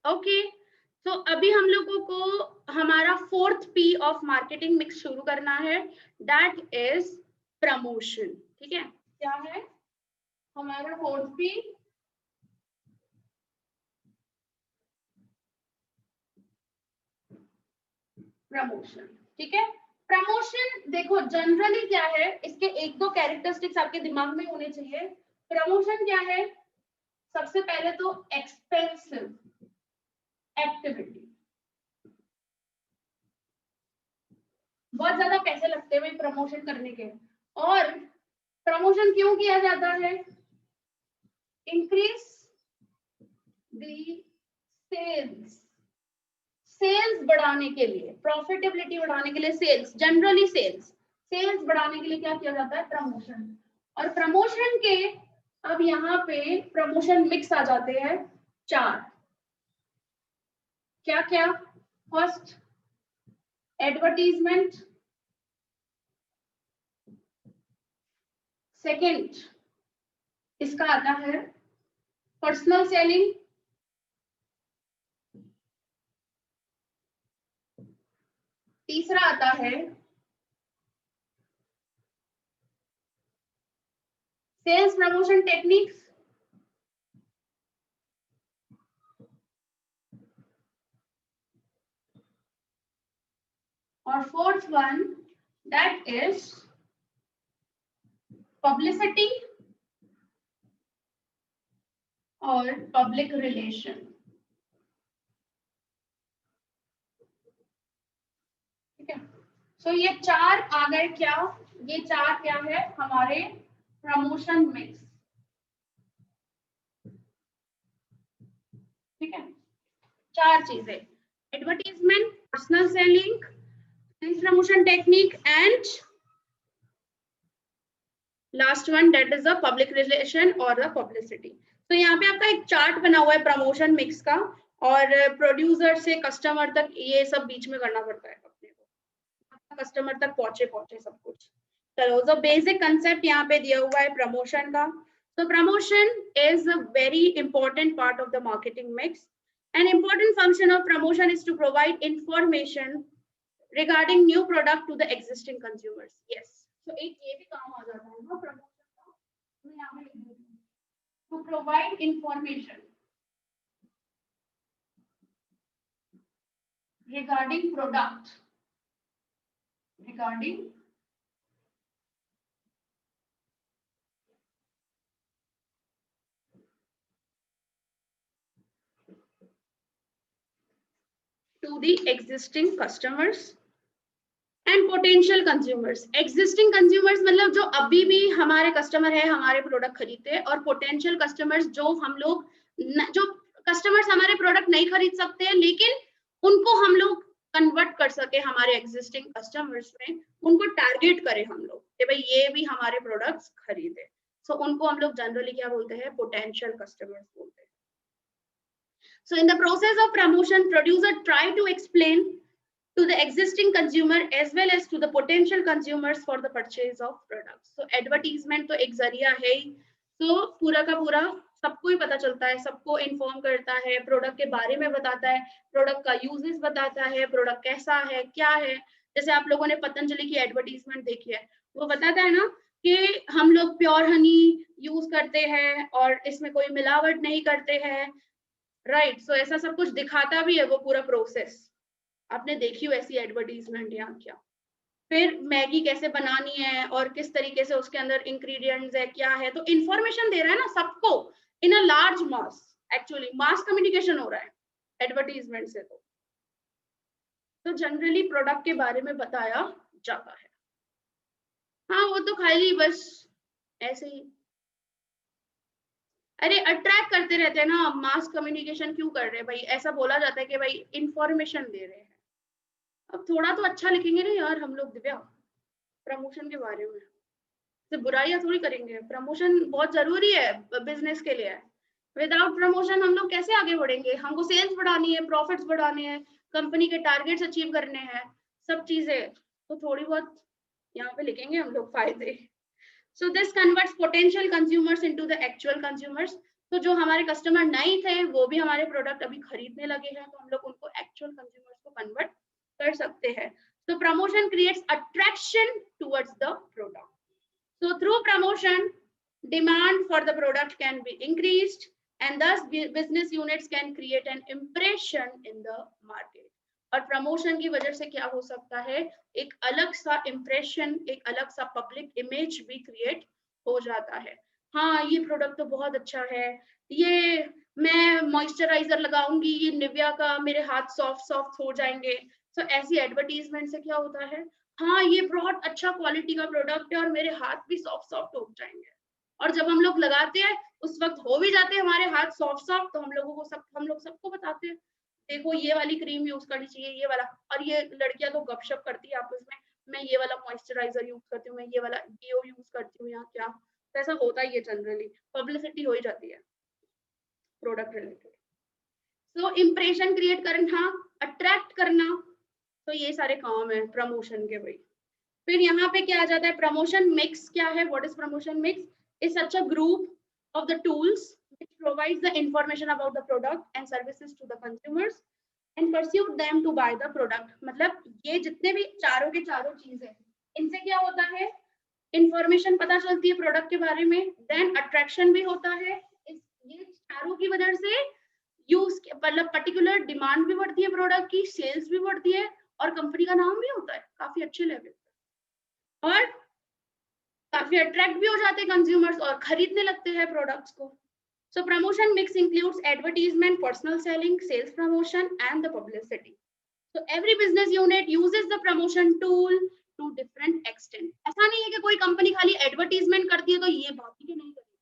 Okay, तो अभी हम लोगों को हमारा 4th P of marketing mix शुरू करना है, दैट इज प्रमोशन। ठीक है, क्या है हमारा 4th P? प्रमोशन। ठीक है, प्रमोशन देखो जनरली क्या है, इसके एक दो कैरेक्टरिस्टिक्स आपके दिमाग में होने चाहिए। प्रमोशन क्या है? सबसे पहले तो एक्सपेंसिव एक्टिविटी, बहुत ज्यादा पैसे लगते हैं प्रमोशन करने के। और प्रमोशन क्यों किया जाता है? इंक्रीज द सेल्स, सेल्स बढ़ाने के लिए, प्रॉफिटेबिलिटी बढ़ाने के लिए, सेल्स जनरली सेल्स बढ़ाने के लिए क्या किया जाता है? प्रमोशन। और प्रमोशन के अब यहाँ पे प्रमोशन मिक्स आ जाते हैं 4। क्या क्या? फर्स्ट एडवर्टीजमेंट, सेकंड इसका आता है पर्सनल सेलिंग, तीसरा आता है सेल्स प्रमोशन टेक्निक्स, और fourth one that is publicity और पब्लिक रिलेशन। ठीक है, सो ये 4 आ गए। क्या ये 4 क्या है हमारे प्रमोशन मिक्स? ठीक है, 4 चीजें, advertisement, personal selling, sales promotion technique and last one that is the public relation और द पब्लिसिटी। तो यहाँ पे आपका एक चार्ट बना हुआ है प्रमोशन मिक्स का, और प्रोड्यूसर से कस्टमर तक ये सब बीच में करना पड़ता है अपने को, कस्टमर तक पहुंचे सब कुछ। चलो, जो बेसिक कंसेप्ट यहाँ पे दिया हुआ है प्रमोशन का। So promotion is a very important part of the marketing mix. An important function of promotion is to provide information regarding new product to the existing consumers. Yes. So एक ये भी काम आ जाता है ना प्रमोशन का, मैं यहाँ पे लिख देती हूँ, to provide information regarding product, regarding to the existing customers and potential consumers. Existing consumers मतलब जो अभी भी हमारे कस्टमर है, हमारे प्रोडक्ट खरीदते हैं, और पोटेंशियल कस्टमर्स जो हम लोग, जो कस्टमर्स हमारे प्रोडक्ट नहीं खरीद सकते हैं लेकिन उनको हम लोग कन्वर्ट कर सके हमारे एग्जिस्टिंग कस्टमर्स में, उनको टारगेट करें हम लोग कि भाई ये भी हमारे प्रोडक्ट्स खरीदे। सो उनको हम लोग जनरली क्या बोलते हैं? पोटेंशियल कस्टमर्स बोलते हैं। So in the process of promotion, producer try to explain to the existing consumer as well as to the potential consumers for the purchase of products. So advertisement तो एक जरिया है ही, तो पूरा का पूरा सबको ही पता चलता है, सबको इन्फॉर्म करता है, प्रोडक्ट के बारे में बताता है, प्रोडक्ट का यूजेस बताता है, प्रोडक्ट कैसा है क्या है। जैसे आप लोगों ने पतंजलि की एडवर्टीजमेंट देखी है, वो बताता है ना कि हम लोग प्योर हनी यूज करते हैं और इसमें कोई मिलावट नहीं करते हैं, राइट। सो ऐसा सब कुछ दिखाता भी है वो पूरा प्रोसेस। आपने देखी हो ऐसी एडवर्टीजमेंट या क्या? फिर मैगी कैसे बनानी है और किस तरीके से उसके अंदर इंग्रेडिएंट्स है क्या है, तो इंफॉर्मेशन दे रहा है ना सबको in a large mass. Actually mass communication हो रहा है एडवर्टीजमेंट से। तो जनरली प्रोडक्ट के बारे में बताया जाता है। हाँ, वो तो खाली बस ऐसे ही, अरे अट्रैक्ट करते रहते हैं ना, मास कम्युनिकेशन क्यों कर रहे हैं भाई? ऐसा बोला जाता है कि भाई इंफॉर्मेशन दे रहे हैं। अब थोड़ा तो अच्छा लिखेंगे ना यार हम लोग दिव्या प्रमोशन के बारे में, तो बुराइयां थोड़ी करेंगे। प्रमोशन बहुत जरूरी है बिजनेस के लिए। विदाउट प्रमोशन हम लोग कैसे आगे बढ़ेंगे? हमको सेल्स बढ़ानी है, प्रॉफिट्स बढ़ाने हैं, कंपनी के टारगेट्स अचीव करने हैं, सब चीजें तो थोड़ी बहुत यहाँ पे लिखेंगे हम लोग फायदे। So this converts potential consumers into the actual consumers. तो जो हमारे कस्टमर नहीं थे वो भी हमारे प्रोडक्ट अभी खरीदने लगे हैं, तो हम लोग उनको एक्चुअल कंज्यूमर्स को कन्वर्ट कर सकते हैं. So promotion creates attraction towards the product. So through promotion, demand for the product can be increased, and thus business units can create an impression in the market. और promotion की वजह से क्या हो सकता है, एक अलग सा इम्प्रेशन, एक अलग सा पब्लिक इमेज भी क्रिएट हो जाता है. हाँ, ये प्रोडक्ट तो बहुत अच्छा है, ये मैं मॉइस्चराइजर लगाऊंगी, ये निविया का, मेरे हाथ सॉफ्ट सॉफ्ट हो जाएंगे. तो ऐसी एडवर्टीजमेंट से क्या होता है, हाँ ये बहुत अच्छा क्वालिटी का प्रोडक्ट है और मेरे हाथ भी सॉफ्ट सॉफ्ट हो जाएंगे. और जब हम लोग लगाते हैं उस वक्त हो भी जाते हैं हमारे हाथ सॉफ्ट सॉफ्ट, तो हम लोग सबको बताते हैं, देखो ये वाली क्रीम यूज करनी चाहिए, ये वाला. और ये लड़कियां तो गपशप करती है आपस में, मैं ये वाला मॉइस्चराइजर यूज करती हूँ, मैं ये वाला डीओ यूज करती हूँ, या क्या. तो ऐसा होता ही है, जनरली पब्लिसिटी हो ही जाती है प्रोडक्ट रिलेटेड. सो इम्प्रेशन क्रिएट करना, अट्रैक्ट करना, तो ये सारे काम है प्रमोशन के भाई. फिर यहाँ पे क्या आ जाता है, प्रमोशन मिक्स क्या है, what is promotion mix, is such a group of the tools which provides the information about the product and services to the consumers and persuade them to buy the product. मतलब ये जितने भी चारों के चारों चीजें, इनसे क्या होता है, इंफॉर्मेशन पता चलती है प्रोडक्ट के बारे में, देन अट्रैक्शन भी होता है. ये चारों की वजह से यूज मतलब पर्टिकुलर डिमांड भी बढ़ती है प्रोडक्ट की, सेल्स भी बढ़ती है, और कंपनी का नाम भी होता है काफी अच्छे लेवल पे, और काफी अट्रैक्ट भी हो जाते हैं कंज्यूमर्स और खरीदने लगते हैं प्रोडक्ट्स को. So promotion mix includes advertisement, personal selling, sales promotion, and the publicity. So every business unit uses the promotion tool to different extent. ऐसा नहीं है कि कोई कंपनी खाली एडवर्टीजमेंट करती है तो ये बाकी के नहीं करती,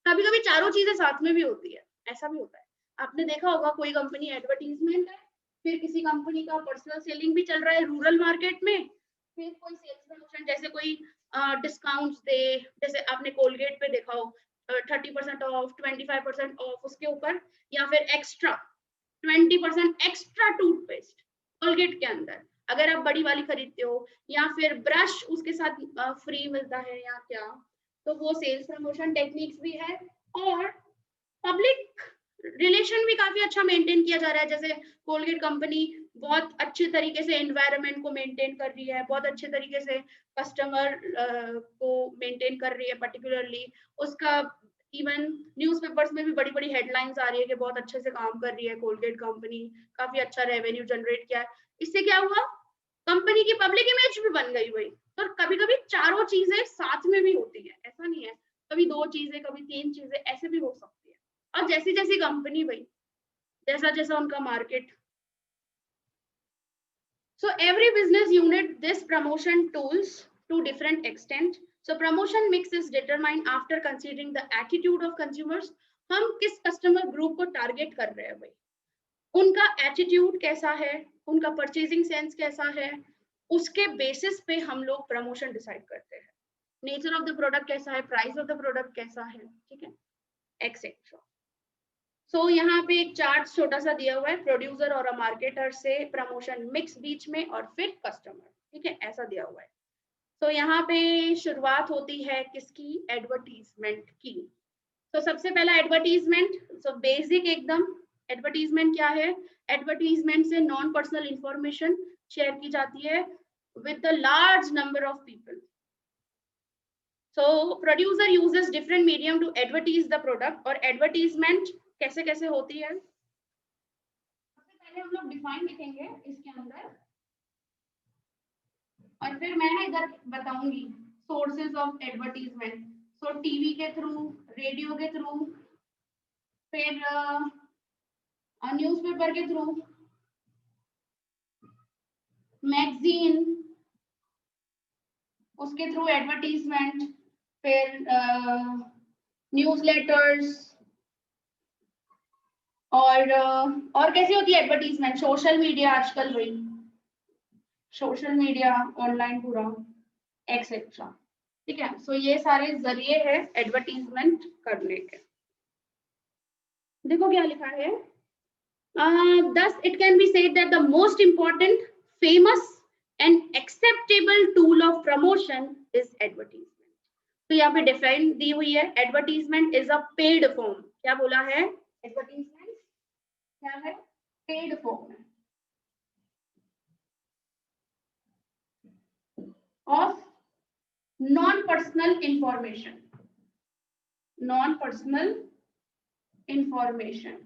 कभी कभी चारों चीजें साथ में भी होती है, ऐसा भी होता है. आपने देखा होगा कोई कंपनी एडवर्टीजमेंट है, फिर किसी कंपनी का पर्सनल सेलिंग भी चल रहा है रूरल मार्केट में, फिर कोई सेल्स प्रमोशन, जैसे कोई डिस्काउंट्स दे, जैसे आपने कोलगेट पे देखा हो 30% ऑफ, 25% ऑफ उसके ऊपर, या फिर एक्स्ट्रा 20% एक्स्ट्रा टूथपेस्ट कोलगेट के अंदर अगर आप बड़ी वाली खरीदते हो, या फिर ब्रश उसके साथ फ्री मिलता है या क्या. तो वो सेल्स प्रमोशन टेक्निक्स भी है, और पब्लिक रिलेशन भी काफी अच्छा मेंटेन किया जा रहा है. जैसे कोलगेट कंपनी बहुत अच्छे तरीके से एनवायरनमेंट को मेंटेन कर रही है, बहुत अच्छे तरीके से कस्टमर को मेंटेन कर रही है, पर्टिकुलरली उसका इवन न्यूज़पेपर्स में भी बड़ी बड़ी हेडलाइंस आ रही है कि बहुत अच्छे से काम कर रही है कोलगेट कंपनी, काफी अच्छा रेवेन्यू जनरेट किया है. इससे क्या हुआ, कंपनी की पब्लिक इमेज भी बन गई हुई. तो कभी कभी चारों चीजें साथ में भी होती है, ऐसा नहीं है, कभी दो चीजें कभी तीन चीजें ऐसे भी हो सकती है. और जैसी जैसी कंपनी भाई, जैसा जैसा उनका market. So every business unit this promotion tools to different extent. So promotion mix is determined after considering the attitude of consumers. हम किस कस्टमर ग्रुप को टारगेट कर रहे हैं भाई, उनका एटीट्यूड कैसा है, उनका परचेजिंग सेंस कैसा है, उसके बेसिस पे हम लोग प्रमोशन डिसाइड करते हैं. नेचर ऑफ द प्रोडक्ट कैसा है, प्राइस ऑफ द प्रोडक्ट कैसा है, ठीक है, एक्सेट्रा. सो यहाँ पे एक चार्ट छोटा सा दिया हुआ है, प्रोड्यूसर और मार्केटर से प्रमोशन मिक्स बीच में, और फिर कस्टमर, ठीक है, ऐसा दिया हुआ है. तो यहाँ पे शुरुआत होती है किसकी, एडवर्टीजमेंट की. तो सबसे पहला एडवर्टीजमेंट, सो बेसिक एकदम. एडवर्टीजमेंट क्या है, एडवर्टीजमेंट से नॉन पर्सनल इंफॉर्मेशन शेयर की जाती है with the large number of people. So producer uses different medium to advertise the product. और एडवर्टीजमेंट कैसे कैसे होती है, सबसे पहले हम लोग डिफाइन लिखेंगे इसके अंदर, और फिर मैं ना इधर बताऊंगी sources of advertisement. So TV के थ्रू, रेडियो के थ्रू, फिर न्यूज़पेपर के थ्रू, मैगजीन उसके थ्रू एडवर्टीजमेंट, फिर न्यूज़लेटर्स, और कैसी होती है एडवर्टीजमेंट, सोशल मीडिया, आजकल वही सोशल मीडिया, ऑनलाइन पूरा, एक्सेट्रा. ठीक है, सो ये सारे जरिए हैं एडवर्टीजमेंट करने के. देखो क्या लिखा है, thus it can be said that the most important, famous and acceptable tool of promotion is advertisement. तो यहाँ पे डिफाइन दी हुई है, advertisement is a paid form. क्या बोला है? एडवर्टीजमेंट क्या है? Paid form of non personal information, non personal information.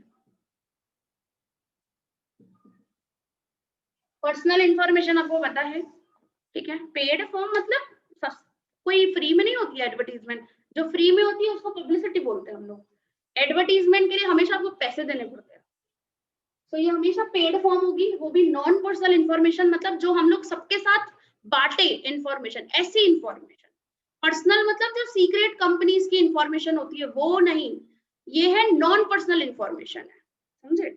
Personal information आपको पता है, ठीक है। पेड फॉर्म मतलब कोई फ्री में नहीं होती है एडवर्टीजमेंट, जो फ्री में होती है उसको पब्लिसिटी बोलते हैं हम लोग। एडवर्टीजमेंट के लिए हमेशा आपको पैसे देने पड़ते हैं, तो ये हमेशा पेड फॉर्म होगी, वो भी नॉन पर्सनल इंफॉर्मेशन, मतलब जो हम लोग सबके साथ बांटे इंफॉर्मेशन, ऐसी इंफॉर्मेशन। पर्सनल मतलब जो सीक्रेट कंपनीज की इंफॉर्मेशन होती है वो नहीं, ये है नॉन पर्सनल इंफॉर्मेशन है, समझे?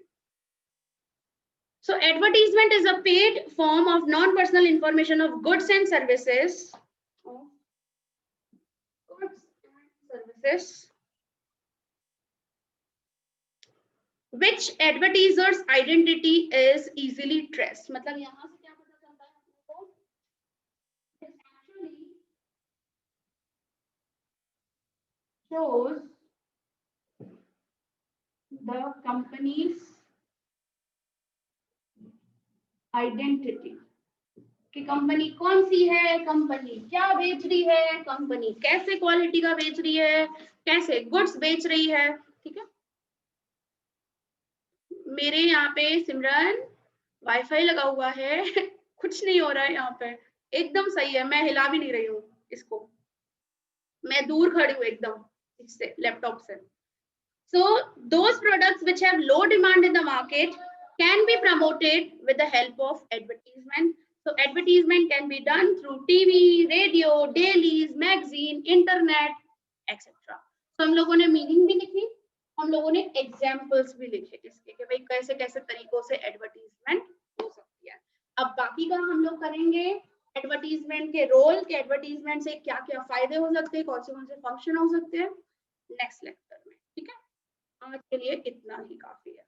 So advertisement is a paid form of non-personal information of goods and services. Which advertiser's identity is easily traced. मतलब यहाँ से क्या पता चलता है आपको? It actually shows the company's identity. कि कंपनी कौन सी है, कंपनी क्या बेच रही है, कंपनी कैसे क्वालिटी का बेच रही है, कैसे गुड्स बेच रही है, ठीक है। मेरे यहाँ पे सिमरन वाईफाई लगा हुआ है कुछ नहीं हो रहा है यहाँ पे, एकदम सही है, मैं हिला भी नहीं रही हूँ इसको, मैं दूर खड़ी हूँ एकदम इससे, लैपटॉप से। So those products which have low demand in the market can be promoted with the help of advertisement. So advertisement can be done through TV, radio, dailies, magazine, internet, etc. So हम लोगों ने meaning भी लिखी, हम लोगों ने examples भी लिखे इसके कि भाई कैसे कैसे तरीकों से एडवर्टीजमेंट हो सकती है। अब बाकी का हम लोग करेंगे एडवर्टीजमेंट के रोल, के एडवर्टीजमेंट से क्या क्या फायदे हो सकते हैं, कौन से फंक्शन हो सकते हैं, नेक्स्ट लेक्चर में, ठीक है। आज के लिए इतना ही काफी है।